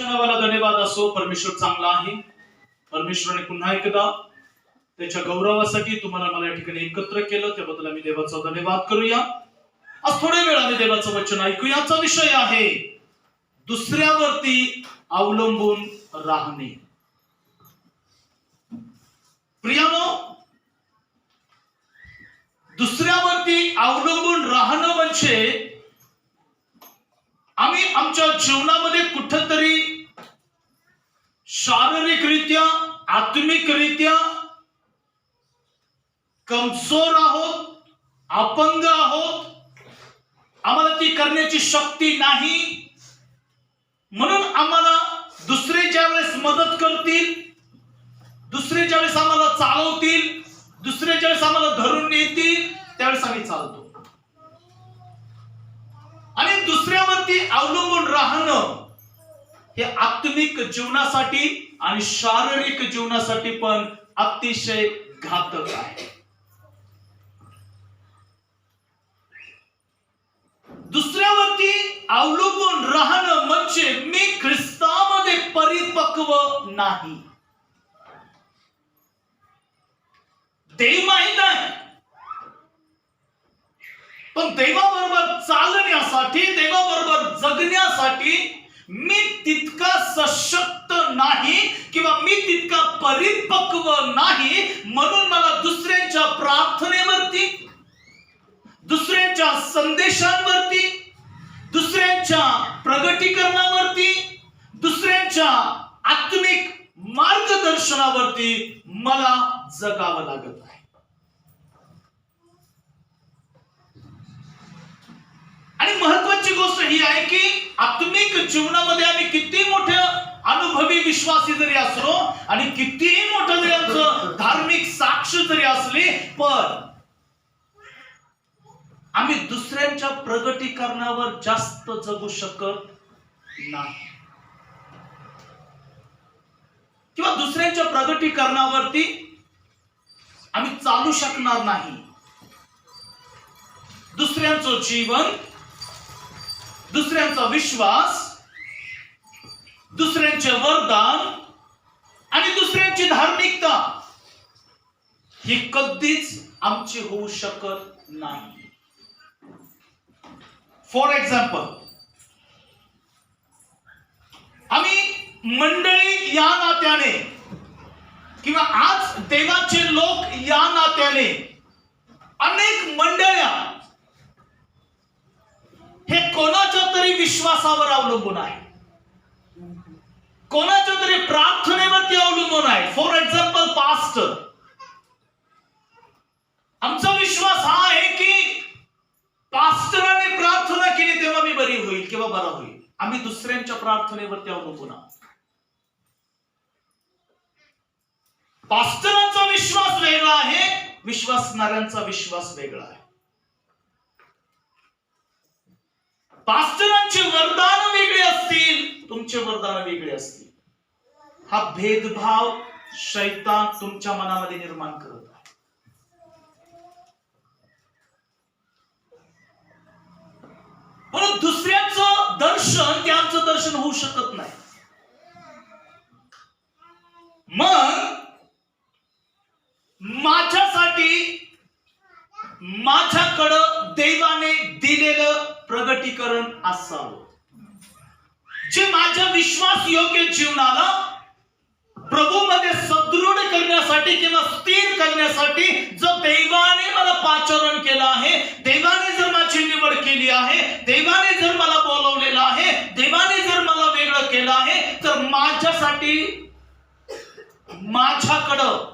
नावाला धन्यवाद असो. परमेश्वर चांगला आहे. परमेश्वराने पुन्हा एकदा त्याच्या गौरवासाठी तुम्हाला मला या ठिकाणी एकत्र केलं, त्याबद्दल आम्ही देवाचा धन्यवाद करूया. आज थोड्या वेळाने देवाचं वचन ऐकूया. आजचा विषय आहे दुसऱ्यावरती अवलंबून राहणे. प्रियानो, दुसऱ्यावरती अवलंबून राहणं म्हणजे आम्ही आमच्या जीवनामध्ये कुठेतरी शारीरिकरित्या, आत्मिकरित्या कमजोर आहोत, अपंग आहोत, आम्हाला ती करण्याची शक्ती नाही. म्हणून आम्हाला दुसरे ज्यावेळेस मदत करतील, दुसरे ज्यावेळेस आम्हाला चालवतील, दुसरे ज्यावेळेस आम्हाला धरून नेतील, त्यावेळेस आम्ही चालतो. आणि दुसऱ्यावरती अवलंबून राहणं हे आत्मिक जीवनासाठी आणि शारीरिक जीवनासाठी पण अतिशय घातक आहे. दुसऱ्यावरती अवलंबून राहणं म्हणजे मी ख्रिस्तामध्ये परिपक्व नाही. देव माहित आहे, पण देवाबरोबर चालण्यासाठी, देवाबरोबर जगण्यासाठी मी तितका सशक्त नाही किंवा मी तितका परिपक्व नाही. म्हणून मला दुसऱ्यांच्या प्रार्थनेवरती, दुसऱ्यांच्या संदेशांवरती, दुसऱ्यांच्या प्रगटीकरणावरती, दुसऱ्यांच्या आत्मिक मार्गदर्शनावरती मला जगावं लागत आहे. आणि महत्वाची गोष्ट ही आहे की आत्मिक जीवनामध्ये आम्ही किती मोठे अनुभवी विश्वासी जरी असलो आणि कितीही मोठं जरी आमचं धार्मिक साक्ष जरी असली, पण आम्ही दुसऱ्यांच्या प्रगटीकरणावर जास्त जगू शकत नाही किंवा दुसऱ्यांच्या प्रगटीकरणावरती आम्ही चालू शकणार नाही. दुसऱ्यांचं जीवन, दुसऱ्यांचा विश्वास, दुसऱ्यांचे वरदान आणि दुसऱ्यांची धार्मिकता ही कधीच आमची होऊ शकत नाही. फॉर एक्झाम्पल, आम्ही मंडळी या नात्याने किंवा आज देवाचे लोक या नात्याने अनेक मंडळ्या हे कोणाच्या तरी विश्वासावर अवलंबून आहे, कोणाच्या तरी प्रार्थनेवरती अवलंबून आहे. For example, pastor. आमचा विश्वास हा आहे की पास्टराने प्रार्थना केली तेव्हा मी बरी होईल किंवा बरा होईल. आम्ही दुसऱ्यांच्या प्रार्थनेवरती अवलंबून आहोत. पास्टरांचा विश्वास वेगळा आहे, विश्वासणाऱ्यांचा विश्वास वेगळा आहे. पास्टरांचे वरदान वेगळे असतील, तुमचे वरदान वेगळे असतील. हा भेदभाव शैतान तुमच्या मनामध्ये निर्माण करत आहे. म्हणून दुसऱ्याचं दर्शन ते आमचं दर्शन होऊ शकत नाही. मग माझ्यासाठी माझ्याकडं देवाने दिलेलं प्रगटीकरण असावं, जे माझ्या विश्वास योग्य जीवनाला प्रभूमध्ये सदृढ करण्यासाठी किंवा स्थिर करण्यासाठी जर देवाने मला पाचारण केलं आहे, देवाने जर माझी निवड केली आहे, देवाने जर मला बोलवलेलं आहे, देवाने जर मला वेगळं केलं आहे, तर माझ्याकडं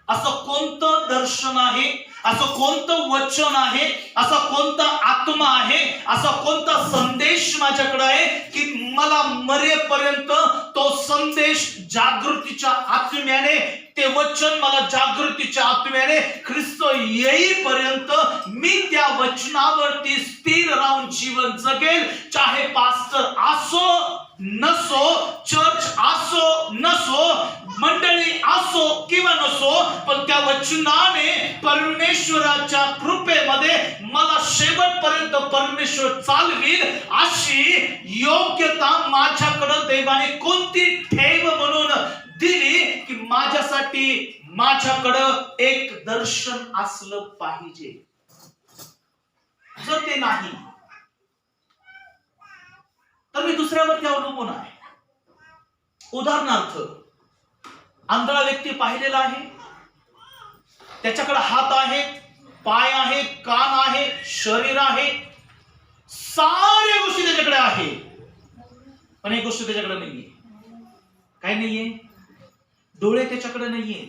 असं कोणतं दर्शन आहे, असं कोणतं वचन आहे, असा कोणता आत्मा आहे, असा कोणता संदेश माझ्याकडे आहे की मला मरेपर्यंत तो संदेश जागृतीच्या आत्म्याने, ते वचन मला जागृतीच्या आत्म्याने ख्रिस्त येईपर्यंत मी त्या वचनावरती स्थिर राहून जीवन जगेल. चाहे पास्टर असो नसो, चर्च असो नसो, मंडळी असो किंवा नसो, पण त्या वचनाने परमेश्वराच्या कृपेमध्ये मला शेवटपर्यंत परमेश्वर चालवील अशी योग्यता माझ्याकडे देवाने कोणती ठेव म्हणून दिली की माझ्यासाठी माझ्याकडं एक दर्शन असलं पाहिजे. जर ते नाही तर मी दुसऱ्यावरती अवलंबून आहे. उदाहरणार्थ, आंधळा व्यक्ती पाहिलेला आहे, त्याच्याकडे हात आहे, पाय आहे, कान आहे, शरीर आहे, साऱ्या गोष्टी त्याच्याकडे आहे, पण एक गोष्ट त्याच्याकडे नाहीये. काय नाहीये? डोळे त्याच्याकडे नाहीये.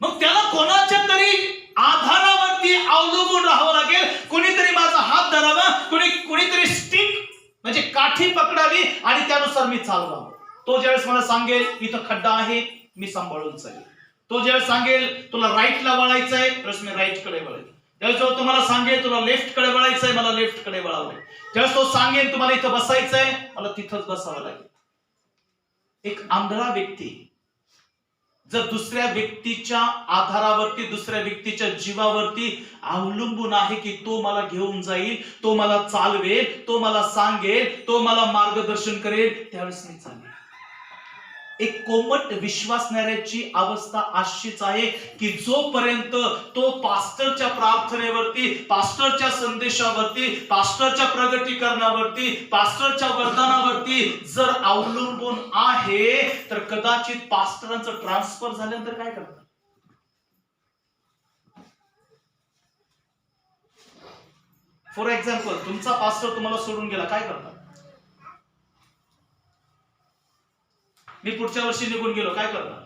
मग त्याला कोणाच्या तरी आधारावरती अवलंबून राहावं लागेल. कोणीतरी माझा हात धरावा, कोणीतरी स्टिक म्हणजे काठी पकडावी आणि त्यानुसार मी चालवावं. तो ज्यावेळेस मला सांगेल इथं खड्डा आहे, मी सांभाळून चालेल. तो ज्यावेळेस सांगेल तुला राईटला वळायचंय, तर मी राईट कडे वळेल. ज्यावेळेस तो मला सांगेल तुला लेफ्ट कडे वळायचंय, मला लेफ्ट कडे वळावं. ज्यावेळेस तो सांगेल तुम्हाला इथं बसायचंय, मला तिथंच बसावं लागेल. एक आंधळा व्यक्ती जर दुसऱ्या व्यक्तीच्या आधारावरती, दुसऱ्या व्यक्तीच्या जीवावरती अवलंबून आहे की तो मला घेऊन जाईल, तो मला चालवेल, तो मला सांगेल, तो मला मार्गदर्शन करेल, त्यावेळेस मी चालेल. एक कोमट विश्वासणाऱ्याची अवस्था अशीच आहे की जोपर्यंत तो पास्टरच्या प्रार्थनेवरती, पास्टरच्या संदेशावरती, पास्टरच्या प्रगटीकरणावरती, पास्टरच्या वरदानावरती जर अवलंबून आहे, तर कदाचित पास्टरांचं ट्रान्सफर झाल्यानंतर काय करतात? फॉर एक्झाम्पल, तुमचा पास्टर तुम्हाला सोडून गेला, काय करतात? मी पुढच्या वर्षी निघून गेलो, काय करणार?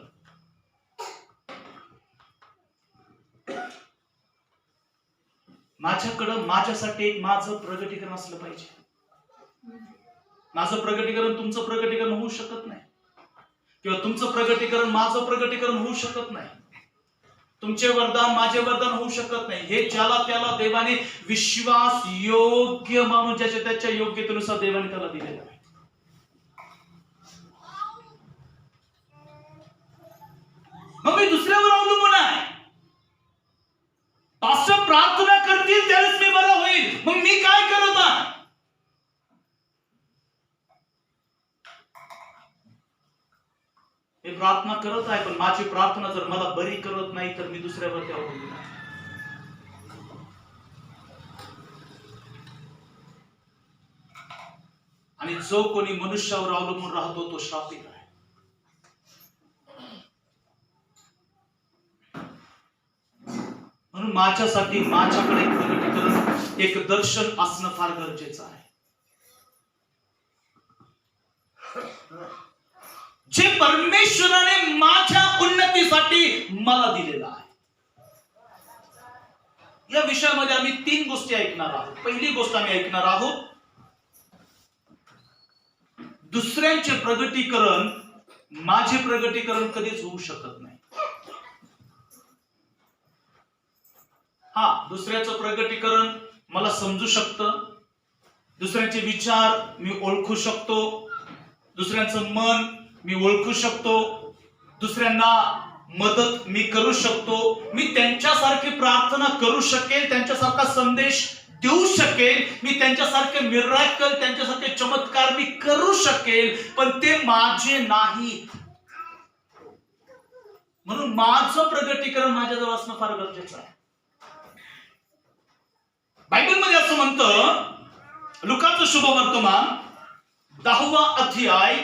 माझ्याकडं माझ्यासाठी एक माझं प्रगटीकरण असलं पाहिजे. माझं प्रगटीकरण तुमचं प्रगटीकरण होऊ शकत नाही, किंवा तुमचं प्रगटीकरण माझं प्रगटीकरण होऊ शकत नाही. तुमचे वरदान माझे वरदान होऊ शकत नाही. हे ज्याला त्याला देवाने विश्वास योग्य मानून ज्याच्या त्याच्या योग्यतेनुसार देवाने त्याला दिलेला आहे. मग मी दुसऱ्यावर अवलंबून आहे. पास्टर प्रार्थना करतील त्यावेळेस मी बरा होईल. मग मी काय करत आहे? मी प्रार्थना करत आहे, पण माझी प्रार्थना जर मला बरी करत नाही तर मी दुसऱ्यावरती अवलंबून आहे. आणि जो कोणी मनुष्यावर अवलंबून राहतो तो श्रापित आहे. म्हणून माझ्यासाठी माझ्याकडे एक दर्शन असणं फार गरजेचं आहे. जे परमेश्वराने माझ्या उन्नतीसाठी मला दिलेलं आहे. या विषयामध्ये आम्ही 3 गोष्टी ऐकणार आहोत. पहिली गोष्ट आम्ही ऐकणार आहोत, दुसऱ्यांचे प्रगटीकरण माझे प्रगटीकरण कधीच होऊ शकत नाही. हा, दुसऱ्याचं प्रगटीकरण मला समजू शकतं, दुसऱ्यांचे विचार मी ओळखू शकतो, दुसऱ्यांचं मन मी ओळखू शकतो, दुसऱ्यांना मदत मी करू शकतो, मी त्यांच्यासारखी प्रार्थना करू शकेल, त्यांच्यासारखा संदेश देऊ शकेल, मी त्यांच्यासारखे मिराकल, त्यांच्यासारखे चमत्कार मी करू शकेल, पण ते माझे नाही. म्हणून माझं प्रगटीकरण माझ्याजवळ असणं फार गरजेचं आहे. बायबलमध्ये असं म्हणतं, लुकाचं शुभवर्तमान 10वा अध्याय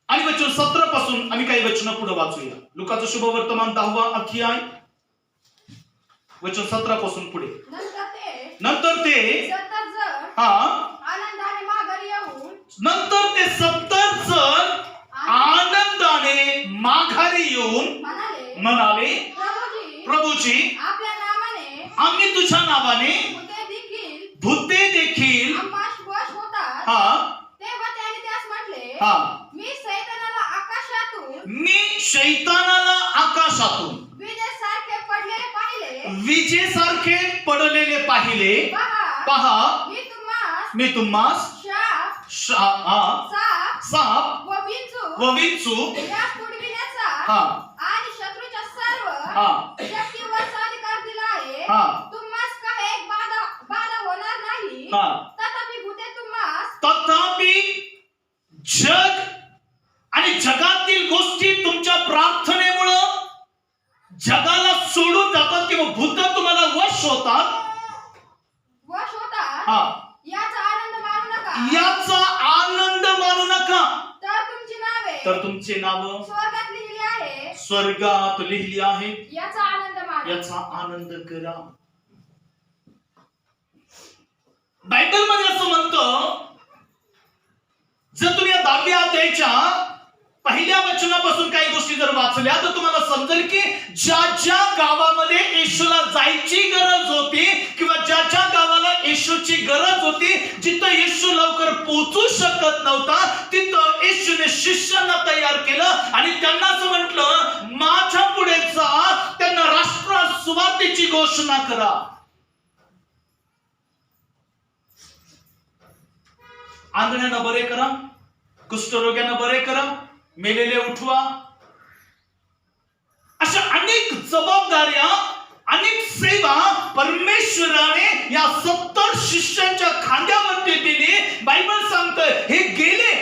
आणि वचन 17 पासून आम्ही काही वचन पुढे वाचूया. लुकाचं शुभवर्तमान 10वा अध्याय वचन 17 पासून पुढे. नंतर ते 70 जण आनंदाने माघारी येऊन म्हणाले, प्रभूजी, आम्ही तुझ्या नावाने भूते देखील मी शैतानाला आकाशातून विजेसारखे पडलेले पाहिले. पहा, मी तुम्हास साप व विंचू आणि शत्रूच्या सर्व शक्तीवर अधिकार दिला आहे. तुम्हास काही एक बाधा होणार नाही. तथापि भूते तुम्हास जग आणि जगातील गोष्टी तुमच्या प्रार्थनेमुळं जगाला सोडून जातात किंवा भूत तुम्हाला वश होतात. याचा आनंद मानू नका. याचा आनंद मानू नका. तर तुमची नाव स्वर्गात लिहिली आहे. याचा आनंद करा. बायबल मध्ये असं म्हणतं, जर तुम्ही या 10व्या अध्यायाच्या पहिल्या वचनापासून काही गोष्टी जर वाचल्या तर तुम्हाला समजेल की ज्या ज्या गावामध्ये येशूला जायची गरज होती किंवा ज्या ज्या गावाला येशूची गरज होती, जिथं येशू लवकर पोहोचू शकत नव्हता, तिथं येशूने शिष्यांना तयार केलं आणि त्यांना असं म्हटलं, माझ्या पुढे जा, त्यांना राष्ट्रात सुवार्तेची घोषणा करा. आंधळ्यांना बरे करा, कुष्ठरोग्यांना बरे करा, मेलेले उठवा. अशा अनेक जबाबदाऱ्या, अनेक सेवा परमेश्वराने या 70 शिष्यांच्या खांद्यावरती दिली. बायबल सांगतोय हे गेले,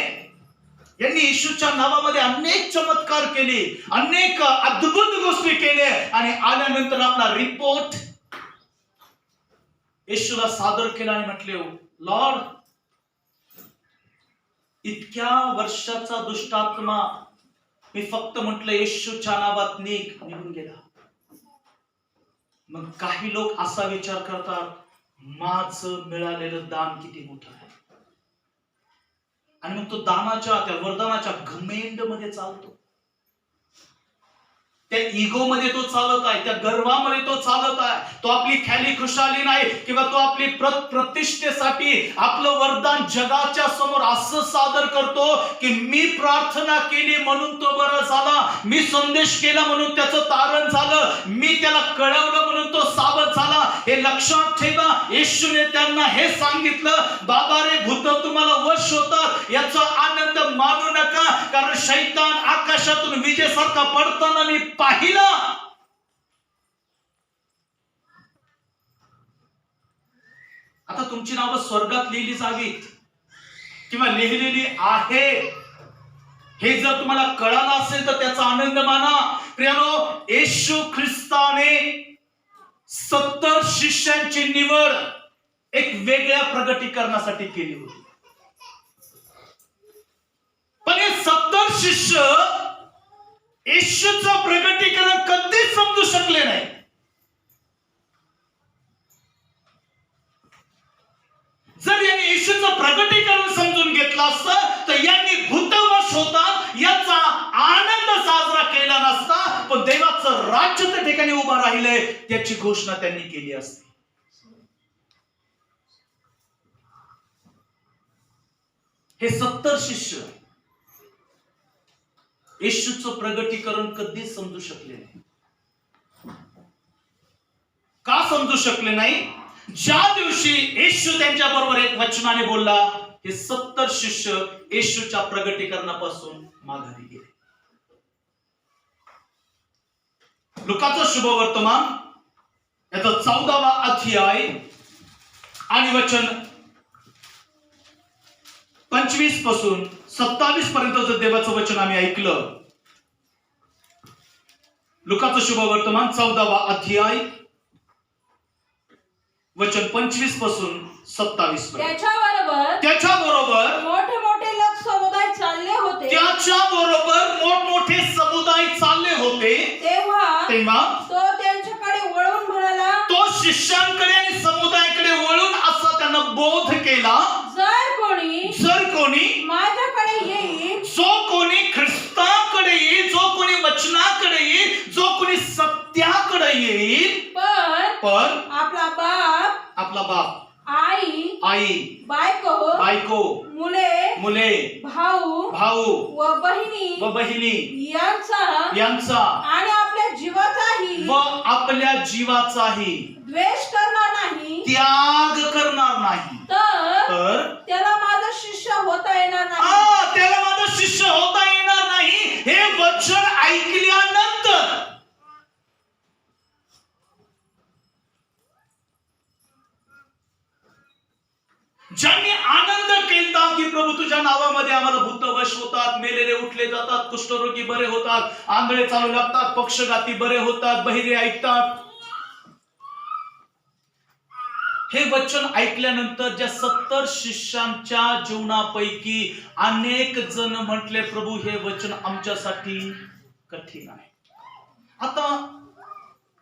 यांनी येशूच्या नावामध्ये अनेक चमत्कार केले, अनेक अद्भुत गोष्टी केल्या आणि आल्यानंतर आपला रिपोर्ट येशूला सादर केला आणि म्हटले, लॉर्ड, इतक्या वर्षाचा दुष्टात्मा मी फक्त म्हटलं येशूच्या नावात निघून गेला. मग काही लोक असा विचार करतात, माझं मिळालेलं दान किती मोठं आहे, आणि मग तो दानाच्या, त्या वरदानाच्या घमेंड मध्ये चालतो, त्या इगो मध्ये तो चालत आहे, त्या गर्वामध्ये तो चालत आहे. तो आपली ख्याली खुशाली नाही किंवा तो आपली प्रतिष्ठेसाठी आपलं वरदान जगाच्या समोर असं सादर करतो की मी प्रार्थना केली म्हणून तो बरा झाला, मी संदेश केला म्हणून त्याचं तारण झालं, मी त्याला कळवलं म्हणून तो सावध झाला. हे लक्षात ठेवा, येशूने त्यांना हे सांगितलं, बाबा रे, भूत तुम्हाला वश होतात, याचा आनंद मानू नका, कारण शैतान आकाशातून विजेसारखा पडताना मी पाहिला. आता तुमची नावं स्वर्गात लिहिली जावीत किंवा लिहिलेली आहे, हे जर तुम्हाला कळालं असेल तर त्याचा आनंद माना. प्रियानो, येशू ख्रिस्ताने 70 शिष्यांची निवड एक वेगळ्या प्रगटीकरणासाठी केली होती. पण हे 70 शिष्य येशूचं प्रगटीकरण कधीच समजू शकले नाही. जर यांनी येशूचं प्रगटीकरण समजून घेतलं असतं तर यांनी भूतवश होतात याचा आनंद साजरा केला नसता, पण देवाचं राज्य त्या ठिकाणी उभं राहिलंय त्याची घोषणा त्यांनी केली असती. हे 70 शिष्य येशूचं प्रगटीकरण कधीच समजू शकले नाही. का समजू शकले नाही? ज्या दिवशी येशू त्यांच्या बरोबर एक वचनाने बोलला, हे 70 शिष्य येशूच्या प्रगटीकरणापासून माघारी गेले. लुकाचं शुभवर्तमान याचा 14वा अध्याय आणि वचन 25 पासून 27 पर्यंतचं देवाचं वचन आम्ही ऐकलं. लुकाचं शुभवर्तमान 14वा अध्याय वचन 25 पासून 27 पर्यंत. त्याच्याबरोबर मोठे मोठे लोक समुदाय चालले होते. त्याच्याबरोबर मोठमोठे समुदाय चालले होते. तेव्हा तो त्यांच्याकडे वळून म्हणाला, तो शिष्यांकडे आणि समुदायाकडे वळून असा त्यांना बोध केला, जर कोणी माझ्याकडे येईल, जो कोणी ख्रिस्ताकडे येईल, जो कोणी वचनाकडे येईल, जो कोणी सत्याकडे येईल, पण आपला बाप, आई, बायको, मुले, भाऊ व बहिणी यांचा आणि आपल्या जीवाचाही द्वेष करणार नाही, त्याग करणार नाही, तर त्याला माझा शिष्य होता ऐकल्यानंतर ज्यांनी आनंद केला की प्रभू तुझ्या नावामध्ये आम्हाला भूत वश होतात, मेलेले उठले जातात, कुष्ठरोगी बरे होतात, आंधळे चालू लागतात, पक्षघाती बरे होतात, बहिरे ऐकतात, हे वचन ऐकल्यानंतर ज्या 70 शिष्यांच्या जीवनापैकी अनेक जण म्हटले प्रभू हे वचन आमच्यासाठी कठीण आहे. आता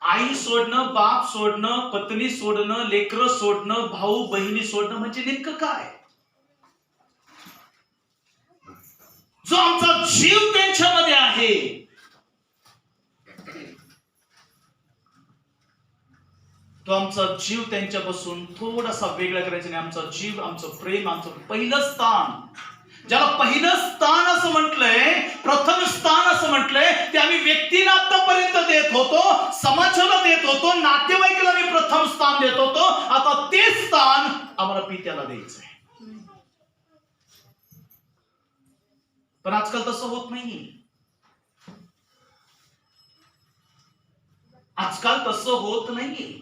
आई सोडणं, बाप सोडणं, पत्नी सोडणं, लेकरं सोडणं, भाऊ बहिणी सोडणं म्हणजे नेमकं काय? जो आमचा जीव त्यांच्यामध्ये आहे, तो आमचा जीव त्यांच्यापासून थोडासा वेगळा करायचा नाही. आमचा जीव, आमचं प्रेम, आमचं पहिलं स्थान, ज्याला पहिलं स्थान असं म्हटलंय, प्रथम स्थान असं म्हटलंय, ते आम्ही व्यक्तीला आतापर्यंत देत होतो, समाजाला देत होतो, नातेवाईकाला मी प्रथम स्थान देत होतो. आता ते स्थान आम्हाला पित्याला द्यायचंय. पण आजकाल तसं होत नाही. आजकाल तसं होत नाही.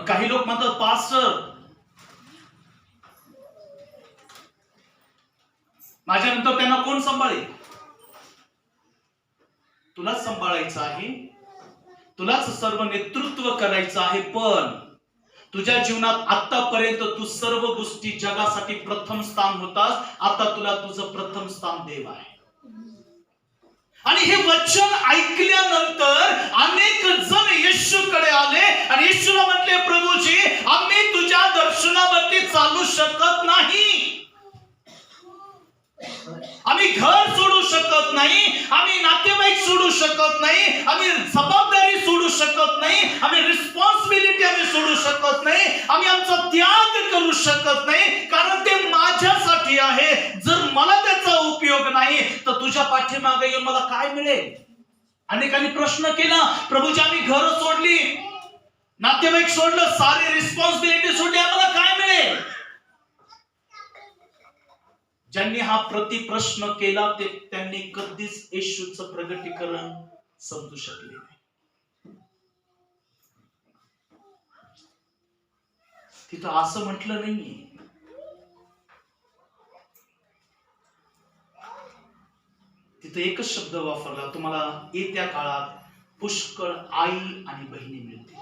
काही लोक म्हणतात पास्टर माझ्यानंतर त्यांना कोण सांभाळेल? तुलाच सांभाळायचं आहे, तुलाच सर्व नेतृत्व करायचं आहे. पण तुझ्या जीवनात आतापर्यंत तू सर्व गोष्टी जगासाठी प्रथम स्थान होतास, आता तुला तुझं प्रथम स्थान देव आहे. आणि हे वचन ऐकल्यानंतर अनेक जण येशूकडे आले आणि येशूला म्हटले प्रभूजी आम्ही तुझ्या दर्शनावरती चालू शकत नाही, आम्ही घर सोडू शकत नाही, आम्ही नातेवाईक सोडू शकत नाही, आम्ही जबाबदारी सोडू शकत नाही, आम्ही रिस्पॉन्सिबिलिटी आम्ही सोडू शकत नाही, आम्ही आमचा त्याग करू शकत नाही, कारण ते माझ्यासाठी आहे. जर मला त्याचा उपयोग नाही तर तुझ्या पाठीमागे येऊन मला काय मिळेल? अनेकांनी प्रश्न केला प्रभूजी आम्ही घर सोडली, नातेवाईक सोडलं, सारी रिस्पॉन्सिबिलिटी सोडली, आम्हाला काय मिळेल? ज्यांनी हा प्रतिप्रश्न केला ते त्यांनी कधीच येशूचं प्रगटीकरण समजू शकले नाही. तिथं असं म्हटलं नाहीये, तिथं एकच शब्द वापरला, तुम्हाला येत्या काळात पुष्कळ आई आणि बहिणी मिळतील.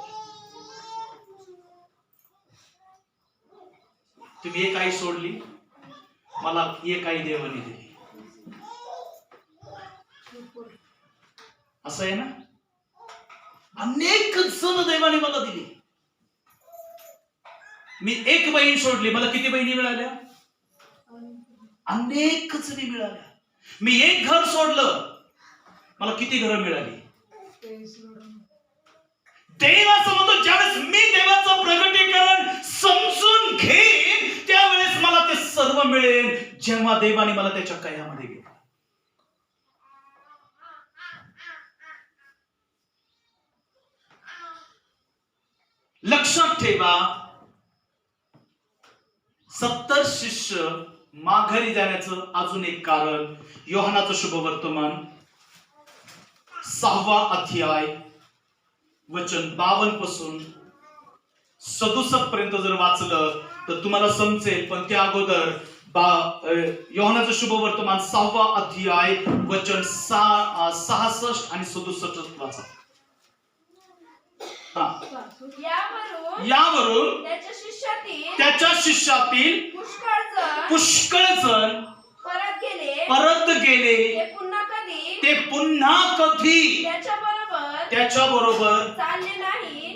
तुम्ही एक आई सोडली, मला एक आई देवाने दिली, असं आहे ना? अनेक जण देवाने मला दिली. मी एक बहीण सोडली, मला किती बहिणी मिळाल्या? अनेक जणी मिळाल्या. मी एक घर सोडलं, मला किती घरं मिळाली? देव असं म्हणतो ज्यावेळेस मी देवाचं प्रगटीकरण समजून घेईन त्यावेळेस मला ते सर्व मिळेल, जेव्हा देवाने मला त्याच्या कयामध्ये घेतलं. लक्षात ठेवा, 70 शिष्य माघारी जाण्याचं अजून एक कारण, योहानाचं शुभवर्तमान 6वा अध्याय वचन 52 पासून 67 पर्यंत जर वाचलं तर तुम्हाला समजेल. पण त्या अगोदर योहानाचं शुभवर्तमान 6वा अध्याय वचन 66 आणि 67 वाचा. यावरून त्याच्या शिष्यातील पुष्कळ जण परत गेले, ते पुन्हा कधी त्याच्या बरोबर चालले नाही.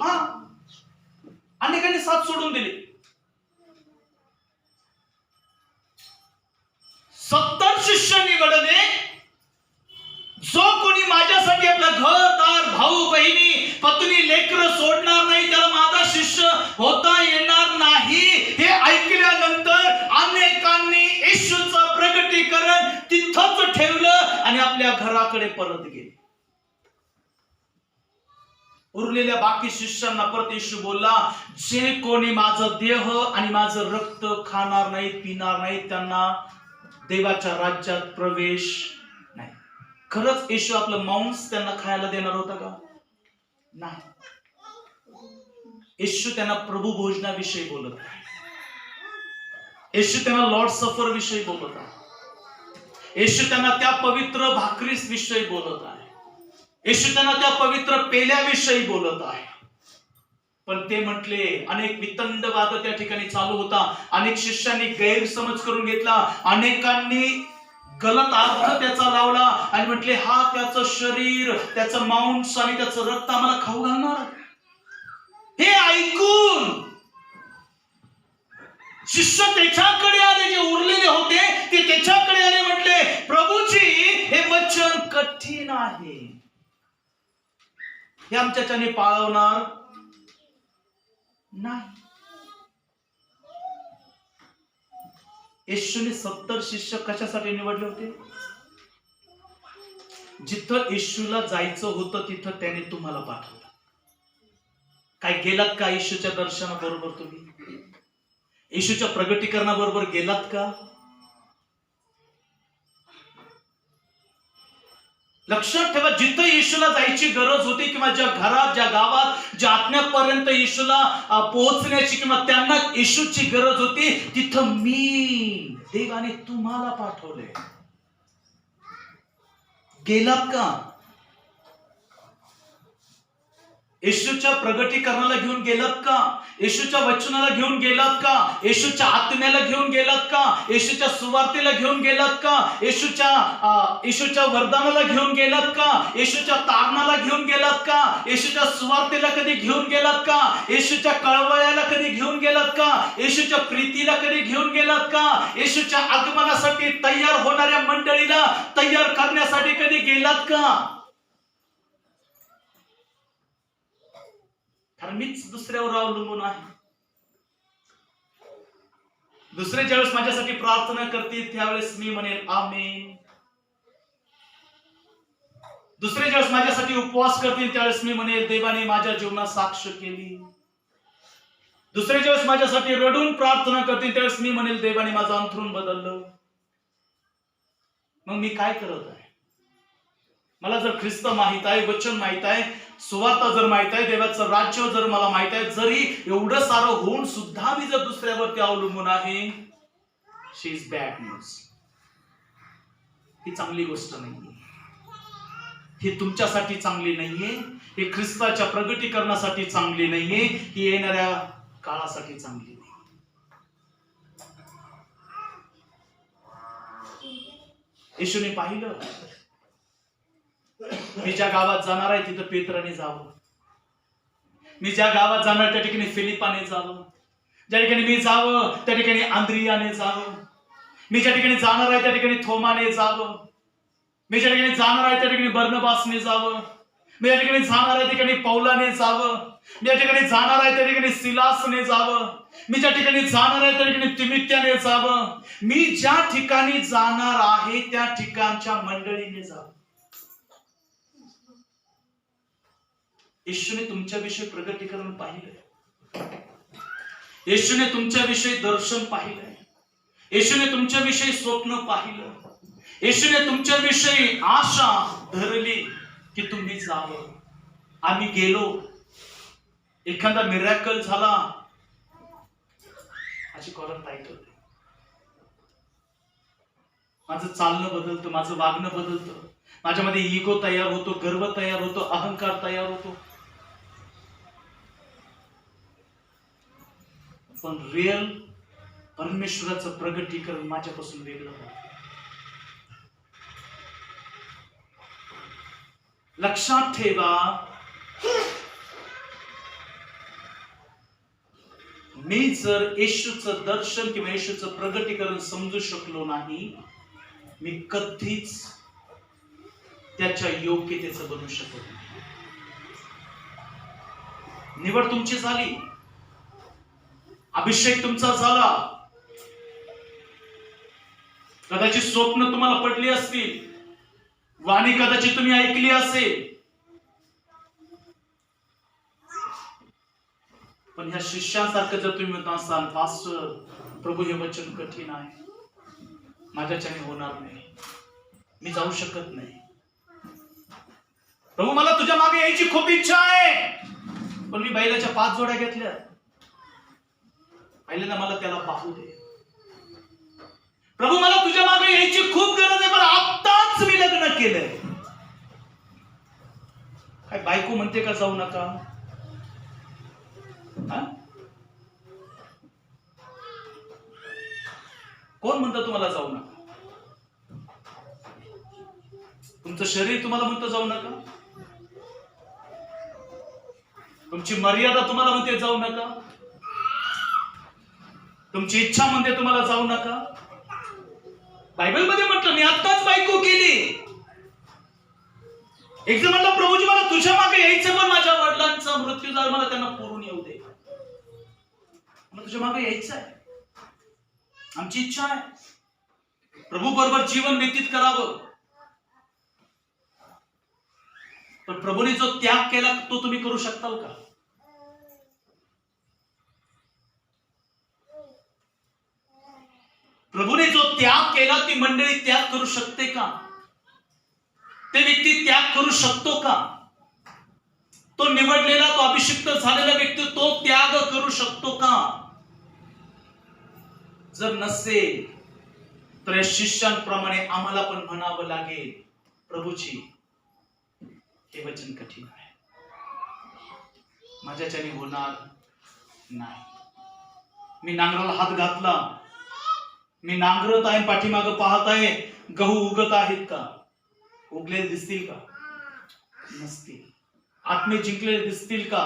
अनेकांनी साथ सोडून दिली. 70 शिष्य निवडले, जो कोणी माझ्यासाठी आपलं घरदार, भाऊ बहिणी, पत्नी, लेकर सोडणार नाही त्याला माझा शिष्य होता येणार नाही. हे ऐकल्यानंतर अनेकांनी येशूचं प्रगटीकरण तिथंच ठेवलं आणि आपल्या घराकडे परत गेले. उरलेल्या बाकी शिष्यांना परत येशू बोलला, जे कोणी माझं देह आणि माझं रक्त खाणार नाही, पिणार नाही, त्यांना देवाच्या राज्यात प्रवेश नाही. खरंच येशू आपलं मांस त्यांना खायला देणार होता का? नाही. येशू त्यांना प्रभू भोजनाविषयी बोलत आहे. येशू त्यांना लॉर्ड सफर विषयी बोलत आहे. येशू त्यांना त्या पवित्र भाकरीस विषयी बोलत आहे. येशू त्यांना त्या पवित्र पेल्याविषयी बोलत आहे. पण ते म्हटले, अनेक वितंडवाद त्या ठिकाणी चालू होता. अनेक शिष्यांनी गैरसमज करून घेतला. अनेकांनी गलत अर्थ त्याचा लावला आणि म्हटले, हा त्याचं शरीर, त्याचं मांस आणि त्याचं रक्त आम्हाला खाऊ घालणार. हे ऐकून शिष्य त्याच्याकडे आले, जे उरलेले होते ते त्याच्याकडे आले. म्हटले, प्रभूजी, हे वचन कठीण आहे, हे आमच्याच्याने पाळवणार नाही. येशूने 70 शिष्य कशासाठी निवडले होते? जिथं येशूला जायचं होतं तिथं त्याने तुम्हाला पाठवलं. काय गेलात का येशूच्या दर्शनाबरोबर? तुम्ही येशूच्या प्रगटीकरणाबरोबर गेलात का? लक्षात ठेवा, जिथं येशूला जायची गरज होती किंवा ज्या घरात, ज्या गावात, ज्या आत्म्यापर्यंत येशूला पोहोचण्याची किंवा त्यांना येशूची गरज होती, तिथं मी, देवाने तुम्हाला पाठवले. गेलात का? येशूच्या प्रगटीकरणाला घेऊन गेलात का? येशूच्या वचनाला घेऊन गेलात का? येशूच्या आत्म्याला घेऊन गेलात का? येशूच्या सुवार्तेला घेऊन गेलात का? येशूच्या वरदानाला घेऊन गेलात का? येशूच्या तारणाला घेऊन गेलात का? येशूच्या सुवार्तेला कधी घेऊन गेलात का? येशूच्या कळवळ्याला कधी घेऊन गेलात का? येशूच्या प्रीतीला कधी घेऊन गेलात का? येशूच्या आगमनासाठी तयार होणाऱ्या मंडळीला तयार करण्यासाठी कधी गेलात का? कारण मीच दुसऱ्यावर अवलंबून आहे. दुसरे ज्यावेळेस माझ्यासाठी प्रार्थना करतील त्यावेळेस मी म्हणेल आमेन. दुसरे ज्यावेळेस माझ्यासाठी उपवास करतील त्यावेळेस मी म्हणेल देवाने माझ्या जीवनात साक्ष केली. दुसरे ज्यावेळेस माझ्यासाठी रडून प्रार्थना करतील त्यावेळेस मी म्हणेल देवाने माझं अंथरूण बदललं. मग मी काय करत आहे? मला जर ख्रिस्त माहित आहे, वचन माहित आहे, सुवार्ता जर माहित आहे, देवाचं राज्य जर मला माहित आहे, जरी एवढं सारं होऊन सुद्धा मी जर दुसऱ्यावरती अवलंबून आहे, शी इज बॅड न्यूज. ही चांगली गोष्ट नाहीये. ही तुमच्यासाठी चांगली नाहीये. ही ख्रिस्ताच्या प्रगटीकरणासाठी चांगली नाहीये. ही येणाऱ्या काळासाठी चांगली नाही. येशूने पाहिलं, मी ज्या गावात जाणार आहे तिथं पेत्राने जावं. मी ज्या गावात जाणार त्या ठिकाणी फिलिपाने जावं. ज्या ठिकाणी मी जावं त्या ठिकाणी आंद्रियाने जावं. मी ज्या ठिकाणी जाणार आहे त्या ठिकाणी थोमाने जावं. मी ज्या ठिकाणी जाणार आहे त्या ठिकाणी बर्नबासने जावं. मी ज्या ठिकाणी जाणार आहे त्या ठिकाणी पौलाने जावं. मी ज्या ठिकाणी जाणार आहे त्या ठिकाणी सिलासने जावं. मी ज्या ठिकाणी जाणार आहे त्या ठिकाणी तिमित्याने जावं. मी ज्या ठिकाणी जाणार आहे त्या ठिकाणच्या मंडळीने जावं. येशूने तुमच्याविषयी प्रगटीकरण पाहिलंय. येशूने तुमच्याविषयी दर्शन पाहिलंय. येशूने तुमच्याविषयी स्वप्न पाहिलं. येशूने तुमच्याविषयी आशा धरली की तुम्ही जावं. आम्ही गेलो, एखादा मिरॅकल झाला, अशी कॉलम टाईट होते. माझं चालणं बदलतं, माझं वागणं बदलतं, माझ्यामध्ये इगो तयार होतो, गर्व तयार होतो, अहंकार तयार होतो. पण रिअल परमेश्वराचं प्रगटीकरण माझ्यापासून वेगळं होतं. लक्षात ठेवा, मी जर येशूचं दर्शन किंवा येशूचं प्रगटीकरण समजू शकलो नाही, मी कधीच त्याच्या योग्यतेचं बनू शकत नाही. निवड तुमची झाली, अभिषेक तुमचा झाला, कदाचित स्वप्न तुम्हाला पडली असतील, वाणी कदाचित तुम्ही ऐकली असेल, पण ह्या शिष्यांसारखं जर तुम्ही म्हणता असाल, पास्टर प्रभू हे वचन कठीण आहे, माझ्याच्याने होणार नाही, मी जाऊ शकत नाही, प्रभू मला तुझ्या मागे यायची खूप इच्छा आहे, पण मी बैलाच्या 5 जोड्या घेतल्या, पहिल्यांदा मला त्याला पाहू दे, प्रभू मला तुझ्या मागे यायची खूप गरज आहे, पण आत्ताच मी लग्न केलंय, काय बायको म्हणते का जाऊ नका? कोण म्हणतं तुम्हाला जाऊ नका? तुमचं शरीर तुम्हाला म्हणतं जाऊ नका, तुमची मर्यादा तुम्हाला म्हणते जाऊ नका, तुमची इच्छा म्हणते तुम्हाला जाऊ नका. बायबल मध्ये म्हटलं मी आत्ताच बायको केली. एक जण म्हटलं प्रभूजी मला तुझ्या मागे यायचं, पण माझ्या वडिलांचा मृत्यू झाला, मला त्यांना पुरून येऊ दे, मला तुझ्या मागे यायचं आहे, आमची इच्छा आहे प्रभू बरोबर जीवन व्यतीत करावं. पण प्रभूने जो त्याग केला तो तुम्ही करू शकताल का? प्रभूने जो त्याग केला ती मंडळी त्याग करू शकते का? ते व्यक्ती त्याग करू शकतो का? तो निवडलेला, तो अभिषिक्त झालेला व्यक्ती तो त्याग करू शकतो का? जर नसेल तर शिष्यांप्रमाणे आम्हाला पण म्हणावं लागेल, प्रभूजी हे वचन कठीण आहे, माझ्याच्याने होणार नाही. मी नांगराला हात घातला, मी नांगरत आहे, पाठीमाग पाहत आहे, गहू उगत आहेत का? उगलेले दिसतील का? नसतील. आत्मे जिंकलेले दिसतील का?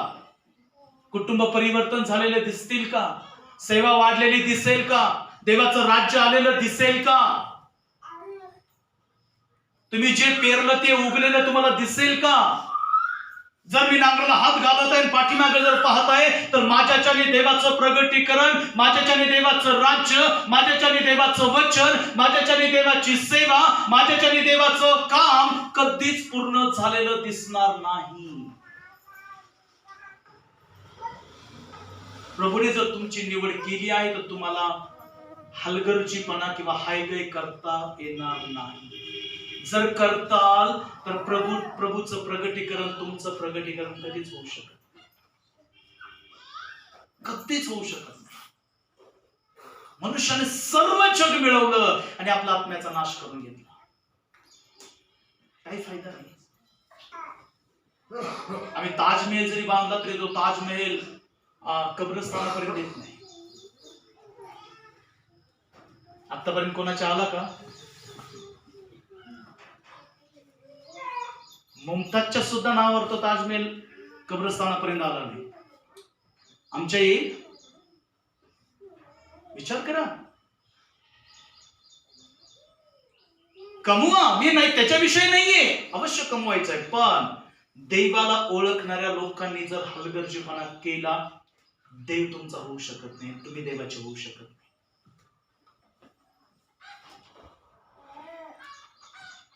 कुटुंब परिवर्तन झालेले दिसतील का? सेवा वाढलेली दिसेल का? देवाचं राज्य आलेलं दिसेल का? तुम्ही जे पेरलं ते उगलेलं तुम्हाला दिसेल का? जर मी नांगराला हात घालत आहे, पाठीमागे जर पाहत आहे, तर माझ्याच्याने देवाचं प्रगटीकरण, माझ्याच्याने देवाचं राज्य, माझ्याच्याने देवाचं वचन, माझ्याच्याने देवाची सेवा, माझ्याच्याने देवाचं काम कधीच पूर्ण झालेलं दिसणार नाही. प्रभूने जर तुमची निवड केली आहे तर तुम्हाला हलगर्जीपणा किंवा हायगय करता येणार नाही. जर करताल तर प्रभूचं प्रगटीकरण, तुमचं प्रगटीकरण कधीच होऊ शकत नाही, कधीच होऊ शकत नाही. मनुष्याने सर्व जग मिळवलं आणि आपला आत्म्याचा नाश करून घेतला, काही फायदा नाही. आम्ही ताजमहल जरी बांधला तरी तो ताजमहल कब्रस्तानापर्यंत येत नाही. आतापर्यंत कोणाच्या आला का? मुमताजच्या सुद्धा नावावर तो ताजमहल कब्रस्तानापर्यंत आला नाही. आमच्या येईल? विचार करा. कमवा, मी नाही त्याच्याविषयी नाहीये, अवश्य कमवायचं आहे, पण देवाला ओळखणाऱ्या लोकांनी जर हलगर्जीपणा केला, देव तुमचा होऊ शकत नाही, तुम्ही देवाचे होऊ शकत नाही.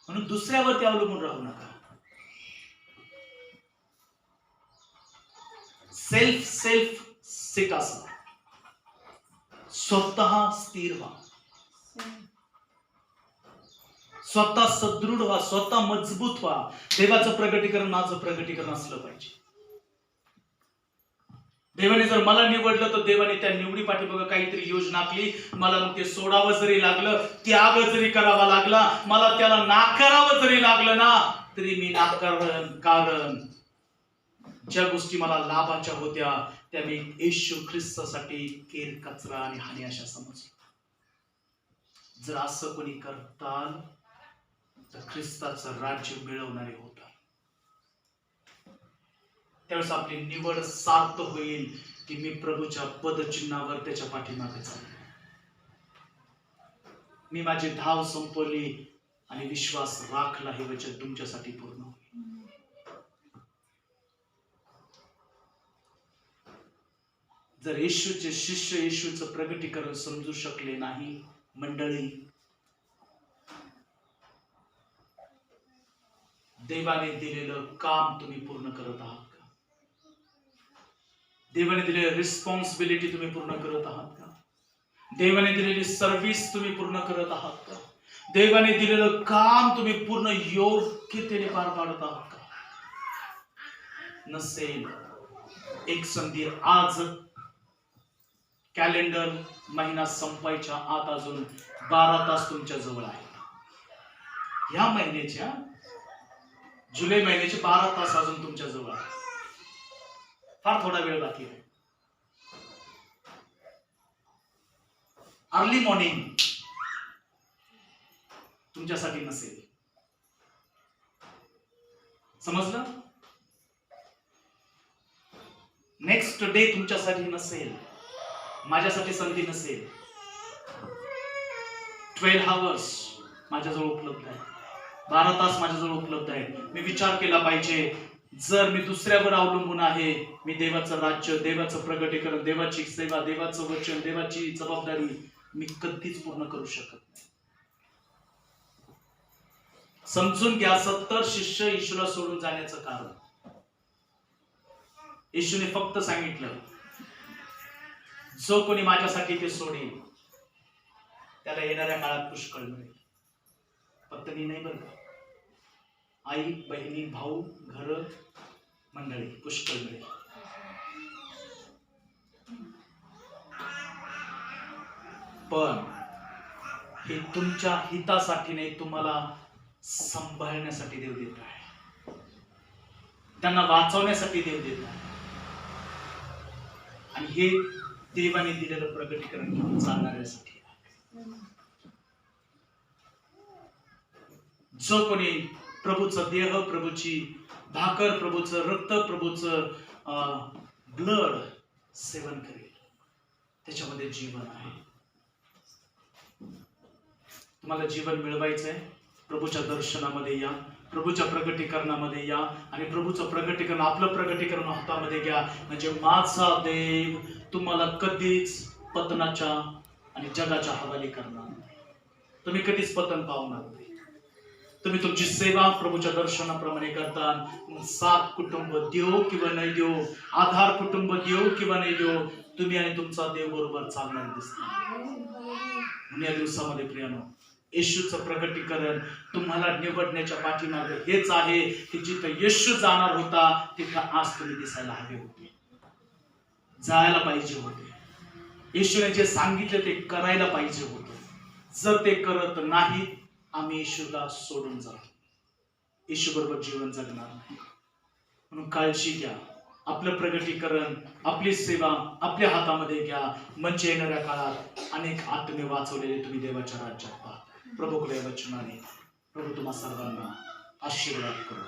म्हणून दुसऱ्यावरती अवलंबून राहू नका. सेल्फ सिक असा, स्वतः स्थिर व्हा, स्वतः सदृढ व्हा, स्वतः मजबूत व्हा. देवाचं प्रगटीकरण, माझं प्रगटीकरण असलं पाहिजे. देवाने जर मला निवडलं तर देवाने त्या निवडी पाठीमागे काहीतरी योजना आखली. मला मग ते सोडावं जरी लागलं, त्याग जरी करावा लागला, मला त्याला नाकारावं जरी लागलं ना, तरी मी नाकारण. कारण ज्या गोष्टी मला लाभाच्या होत्या त्या मी येशू ख्रिस्तासाठी केर, कचरा आणि हानी अशा समजल्या. जर असं कोणी करताल तर ख्रिस्ताचं राज्य मिळवणारे होतात. त्यावेळेस आपली निवड सार्थ होईल की मी प्रभूच्या पदचिन्हावर त्याच्या पाठीमागे चाललो, मी माझी धाव संपवली आणि विश्वास राखला, हे वचन तुमच्यासाठी पूर्ण होईल. जर येशूचे शिष्य येशूचं प्रगटीकरण समजू शकले नाही, मंडळी, देवाने दिलेलं काम तुम्ही पूर्ण करत आहात का? देवाने दिलेली रिस्पॉन्सिबिलिटी तुम्ही पूर्ण करत आहात का? देवाने दिलेली सर्व्हिस तुम्ही पूर्ण करत आहात का? देवाने दिलेलं काम तुम्ही पूर्ण योग्यतेने पार पाडत आहात का? नसेल, एक संधी आज कॅलेंडर महिना संपायच्या आत अजून 12 तास तुमच्या जवळ आहे. ह्या महिन्याच्या जुलै महिन्याचे 12 तास अजून तुमच्या जवळ आहे. फार थोडा वेळ बाकी आहे. अर्ली मॉर्निंग तुमच्यासाठी नसेल. समजलं? नेक्स्ट डे तुमच्यासाठी नसेल, माझ्यासाठी संधी नसेल. 12 आवर्स माझ्याजवळ उपलब्ध आहे, 12 तास माझ्याजवळ उपलब्ध आहे. मी विचार केला पाहिजे, जर मी दुसऱ्यावर अवलंबून आहे, मी देवाचं राज्य, देवाचं प्रगटीकरण, देवाची सेवा, देवाचं वचन, देवाची जबाबदारी मी कधीच पूर्ण करू शकत नाही. समजून घ्या, 70 शिष्य येशूला सोडून जाण्याचं कारण, येशूने फक्त सांगितलं, जो कोणी माझ्यासाठी ते सोडेल त्याला येणाऱ्या काळात पुष्कळ मिळेल. पत्नी नाही बरं का, आई, बहिणी, भाऊ, घर, मंडळी, पुष्कळ मिळेल. पण हे तुमच्या हितासाठी नाही, तुम्हाला सांभाळण्यासाठी देव देत आहे, त्यांना वाचवण्यासाठी देव देत आहे. आणि हे देवाने दिलेलं प्रगटीकरण घेऊन चालणाऱ्यासाठी आहे. जो कोणी प्रभूचं देह, प्रभूची भाकर, प्रभूचं रक्त, प्रभूचं ब्लड सेवन करेल, त्याच्यामध्ये जीवन आहे. तुम्हाला जीवन मिळवायचंय, प्रभूच्या दर्शनामध्ये या, प्रभूच्या प्रगटीकरणामध्ये या आणि प्रभूचं प्रगटीकरण, आपलं प्रगटीकरण हातामध्ये घ्या. म्हणजे माझा देव तुम्हाला कधीच पतनाच्या आणि जगाच्या हवाली करणार नाही. तुम्ही कधीच पतन पावणार नाही. तुम्ही तुमची सेवा प्रभूच्या दर्शनाप्रमाणे करता. 7 कुटुंब देव किंवा नाही देव, आधार कुटुंब देव किंवा नाही देव, तुम्ही आणि तुमचा देव बरोबर चालणार दिसतात. म्हणून या दिवसामध्ये प्रियानो, येशूचं प्रगटीकरण तुम्हाला निवडण्याच्या पाठीमागे हेच आहे की जिथं येशू जाणार होता तिथं आज तुम्ही दिसायला हवे होते, जायला पाहिजे होते. येशूने जे सांगितले ते करायला पाहिजे होतं. जर ते करत नाही, आम्ही येशूला सोडून जातो, येशू बरोबर जीवन जगणार नाही. म्हणून काळजी घ्या, आपलं प्रगटीकरण, आपली सेवा आपल्या हातामध्ये घ्या. म्हणजे येणाऱ्या काळात अनेक आत्मे वाचवलेले तुम्ही देवाच्या राज्यात पाहता. प्रभूकडे वचनाने प्रभू तुम्हा सर्वांना आशीर्वाद करो.